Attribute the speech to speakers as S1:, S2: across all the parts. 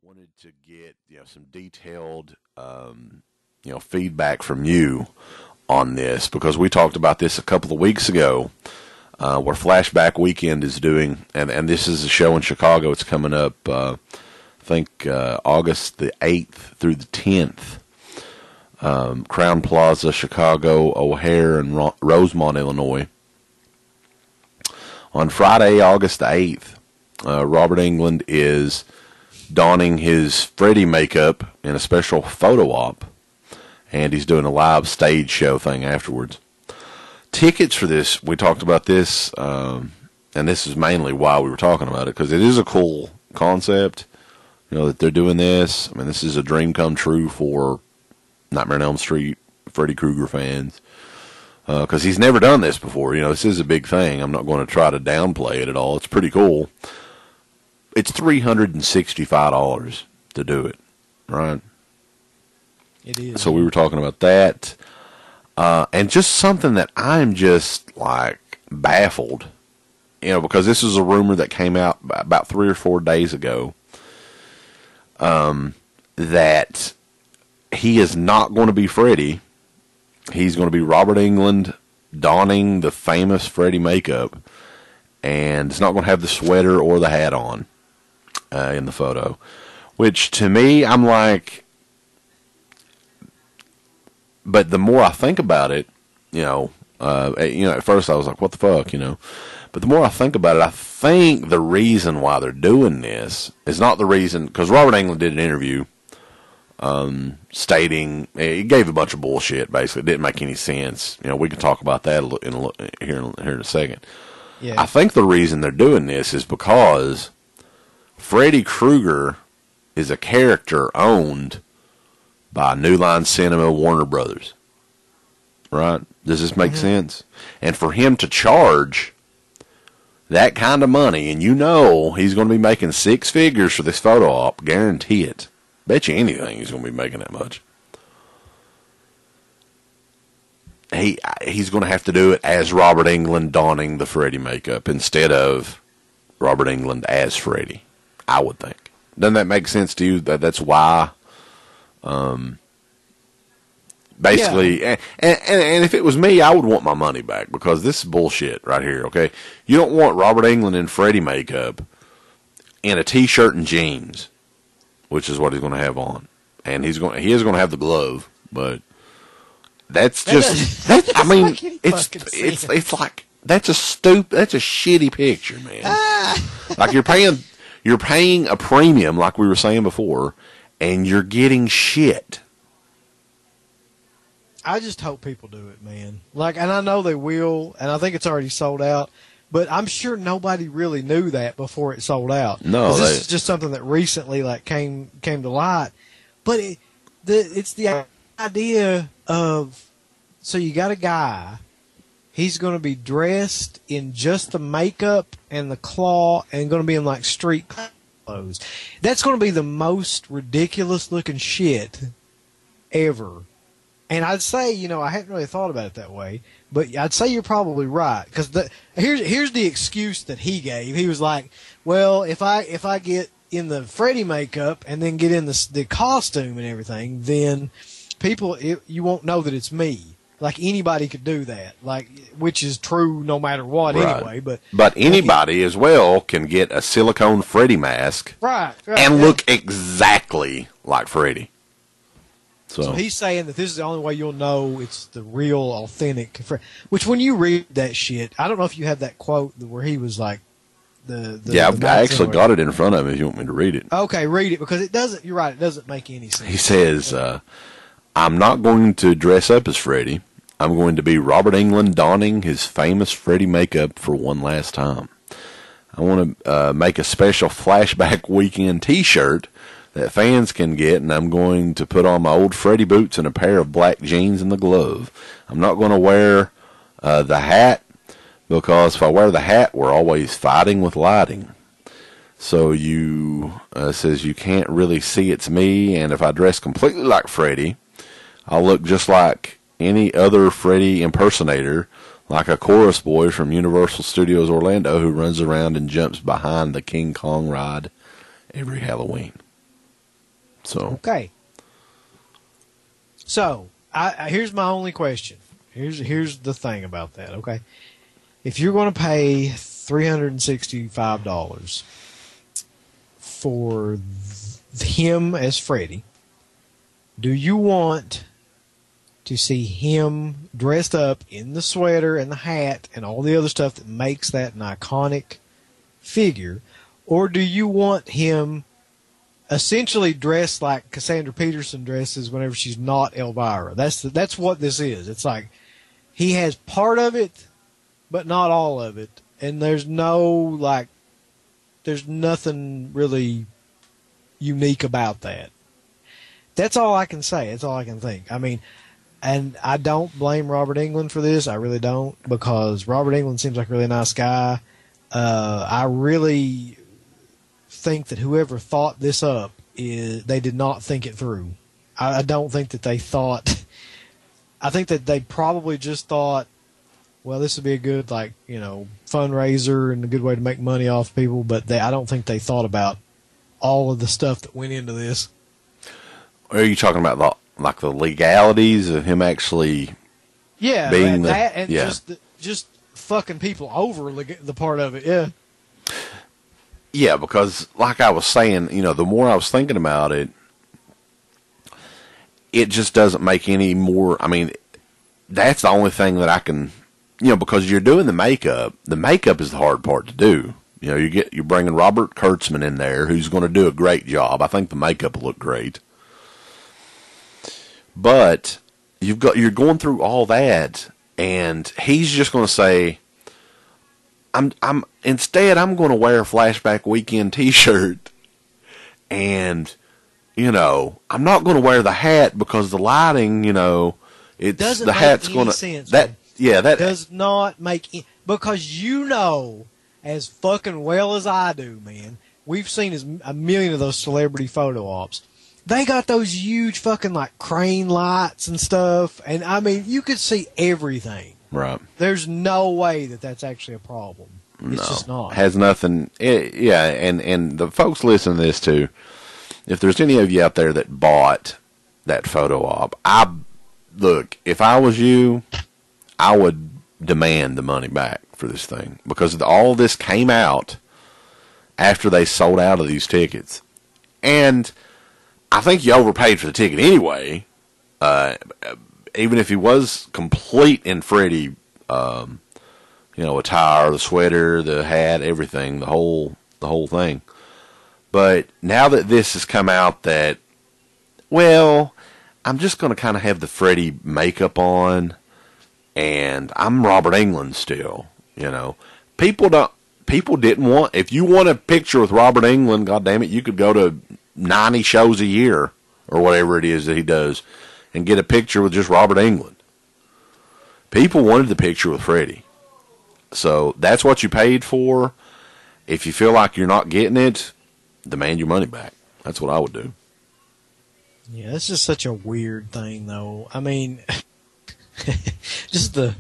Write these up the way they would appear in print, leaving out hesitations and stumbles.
S1: wanted to get some detailed feedback from you on this because we talked about this a couple of weeks ago, where Flashback Weekend is doing, and this is a show in Chicago. It's coming up, I think August the 8th through the 10th. Crown Plaza, Chicago, O'Hare, and Rosemont, Illinois. On Friday, August the 8th, Robert Englund is donning his Freddy makeup in a special photo op, and he's doing a live stage show thing afterwards. Tickets for this, we talked about this, and this is mainly why we were talking about it, because it is a cool concept, that they're doing this. I mean, this is a dream come true for Nightmare on Elm Street, Freddy Krueger fans, because he's never done this before. This is a big thing. I'm not going to try to downplay it at all. It's pretty cool. It's $365 to do it, right?
S2: It is.
S1: So we were talking about that, and just something that I'm just like baffled, because this is a rumor that came out about 3 or 4 days ago, that he is not going to be Freddy. He's going to be Robert Englund donning the famous Freddy makeup, and it's not going to have the sweater or the hat on in the photo. Which, to me, I'm like, but the more I think about it, at first I was like, what the fuck, But the more I think about it, I think the reason why they're doing this is not the reason, because Robert Englund did an interview stating, he gave a bunch of bullshit, basically. It didn't make any sense. We can talk about that here in a second.
S2: Yeah.
S1: I think the reason they're doing this is because Freddy Krueger is a character owned by New Line Cinema, Warner Brothers. Right? Does this make sense? And for him to charge that kind of money, and he's going to be making 6 figures for this photo op, guarantee it. Bet you anything he's going to be making that much. He's going to have to do it as Robert Englund donning the Freddy makeup instead of Robert Englund as Freddy, I would think. Doesn't that make sense to you? That's why, basically, yeah. And if it was me, I would want my money back, because this is bullshit right here, okay? You don't want Robert Englund in Freddy makeup in a t-shirt and jeans, which is what he's going to have on. And he is going to have the glove, but that's just, it's like, that's a shitty picture, man. Like you're paying a premium, like we were saying before, and you're getting shit.
S2: I just hope people do it, man. And I know they will, and I think it's already sold out, but I'm sure nobody really knew that before it sold out.
S1: No,
S2: this is just something that recently came to light. But it's the idea of, so you got a guy, he's going to be dressed in just the makeup and the claw, and going to be in street clothes. That's going to be the most ridiculous looking shit ever. And I'd say, I hadn't really thought about it that way, but I'd say you're probably right, because here's the excuse that he gave. He was like, well, if I get in the Freddy makeup and then get in the costume and everything, then you won't know that it's me. Anybody could do that, which is true no matter what, right. Anyway.
S1: But anybody as well can get a silicone Freddy mask,
S2: right,
S1: and look exactly like Freddy.
S2: So he's saying that this is the only way you'll know it's the real, authentic. Which, when you read that shit, I don't know if you have that quote where he was like, I
S1: actually got it in front of me. If you want me to read it,
S2: okay, read it, because it doesn't. You're right, it doesn't make any sense.
S1: He says, "I'm not going to dress up as Freddy. I'm going to be Robert Englund donning his famous Freddy makeup for one last time. I want to make a special Flashback Weekend T-shirt that fans can get, and I'm going to put on my old Freddy boots and a pair of black jeans and the glove. I'm not going to wear the hat, because if I wear the hat, we're always fighting with lighting. So says you can't really see it's me, and if I dress completely like Freddy, I'll look just like any other Freddy impersonator, like a chorus boy from Universal Studios Orlando who runs around and jumps behind the King Kong ride every Halloween." So
S2: okay. So here's my only question. Here's the thing about that. Okay, if you're going to pay $365 for him as Freddy, do you want to see him dressed up in the sweater and the hat and all the other stuff that makes that an iconic figure, or do you want him essentially dressed like Cassandra Peterson dresses whenever she's not Elvira? That's what this is. It's like he has part of it, but not all of it, and there's nothing really unique about that. That's all I can say. That's all I can think. I mean, and I don't blame Robert Englund for this. I really don't, because Robert Englund seems like a really nice guy. I really think that whoever thought this up, they did not think it through. I don't think that they thought. I think that they probably just thought, well, this would be a good, fundraiser and a good way to make money off people. But I don't think they thought about all of the stuff that went into this.
S1: Are you talking about the legalities of him actually?
S2: Yeah,
S1: being
S2: that and just fucking people over the part of it. Yeah.
S1: Yeah, because like I was saying, the more I was thinking about it, it just doesn't make any more. I mean, that's the only thing that I can, because you're doing the makeup. The makeup is the hard part to do. You're bringing Robert Kurtzman in there, who's going to do a great job. I think the makeup will look great. But you're going through all that, and he's just going to say, I'm going to wear a Flashback Weekend T-shirt, and I'm not going to wear the hat because the lighting, it's
S2: doesn't
S1: the
S2: make
S1: hat's
S2: any
S1: going to
S2: sense.
S1: that
S2: does not make because as fucking well as I do, man. We've seen a million of those celebrity photo ops. They got those huge fucking crane lights and stuff, and I mean, you could see everything.
S1: Right.
S2: There's no way that that's actually a problem. It's just not.
S1: Has nothing. And the folks listening to this too, if there's any of you out there that bought that photo op, if I was you, I would demand the money back for this thing, because all this came out after they sold out of these tickets. And I think you overpaid for the ticket anyway. Even if he was complete in Freddy, attire, the sweater, the hat, everything, the whole thing. But now that this has come out that, well, I'm just going to kind of have the Freddy makeup on, and I'm Robert Englund still, People didn't want, if you want a picture with Robert Englund, God damn it, you could go to 90 shows a year, or whatever it is that he does, and get a picture with just Robert Englund. People wanted the picture with Freddy. So that's what you paid for. If you feel like you're not getting it, demand your money back. That's what I would do.
S2: Yeah, it's just such a weird thing, though. I mean, just the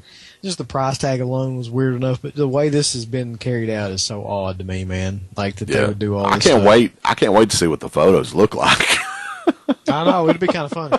S2: price tag alone was weird enough, but the way this has been carried out is so odd to me, man. They would do all this stuff.
S1: I can't wait to see what the photos look like.
S2: I know, it'd be kind of funny.